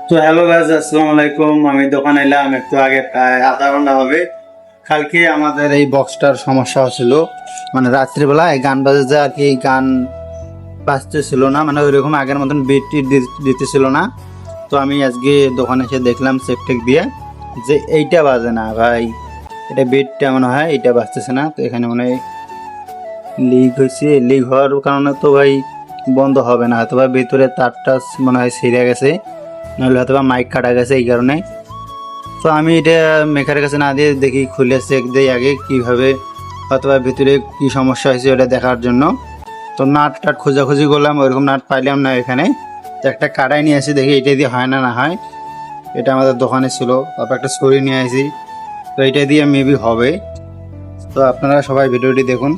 তো hello guys, আসসালামু আলাইকুম। আমি দোকানে এলাম একটু আগে, প্রায় আধা ঘন্টা হবে। কালকে আমাদের এই বক্সটার সমস্যা হচ্ছিল, মানে রাত্রিবেলায় গান বাজতে আর কি, গান বাজতেছিল না, মানে ওইরকম আগের মতন বিট টিট দিতেছিল না। তো আমি আজকে দোকানে এসে দেখলাম চেক দিয়ে যে এইটা বাজে না ভাই, এটা বিটটা মনে হয় এইটা বাজতেছে না। তো এখানে মনে হয় লিক হয়েছে, লিক হওয়ার কারণে তো ভাই বন্ধ হবে না, হয়তো বা ভিতরে তারটা মনে হয় ছিঁড়ে গেছে, নাহলে হয়তো বা মাইক কাটা গেছে এই কারণে। তো আমি এটা মেকারের কাছে না দিয়ে দেখি, খুলে চেক দিই আগে কীভাবে, হয়তো বা ভিতরে কী সমস্যা হয়েছে ওটা দেখার জন্য। তো নাট টাট খোঁজাখুঁজি করলাম, ওইরকম নাট পাইলাম না এখানে। তো একটা কাটাই নিয়ে আসি, দেখি এটা দিয়ে হয় না না হয়। এটা আমাদের দোকানে ছিল, তারপর একটা ছড়ি নিয়ে আসি, তো এটা দিয়ে মেবি হবে। তো আপনারা সবাই ভিডিওটি দেখুন।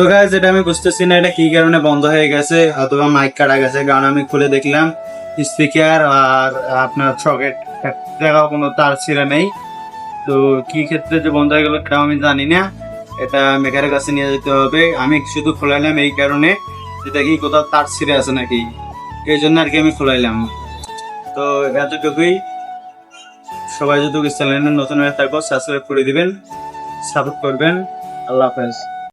তো গাইস, এটা আমি বুঝতেছি না এটা কি কারণে বন্ধ হয়ে গেছে, হয়তো বা মাইক কাটা গেছে। কারণ আমি খুলে দেখলাম স্পিকার আর আপনার সকেট জায়গাও কোনো তার ছিঁড়ে নেই। তো কি ক্ষেত্রে যে বন্ধ হয়ে গেল সেটাও আমি জানি না, এটা মেকারের কাছে নিয়ে যেতে হবে। আমি শুধু খোলাইলাম এই কারণে যে দেখি কোথাও তার ছিঁড়ে আছে নাকি, এই জন্য আর কি আমি খোলাইলাম। তো এতটুকুই। সবাই যদি চ্যানেলে নতুন হয়ে থাকো সাবস্ক্রাইব করে দিবেন, সাপোর্ট করবেন। আল্লাহ হাফেজ।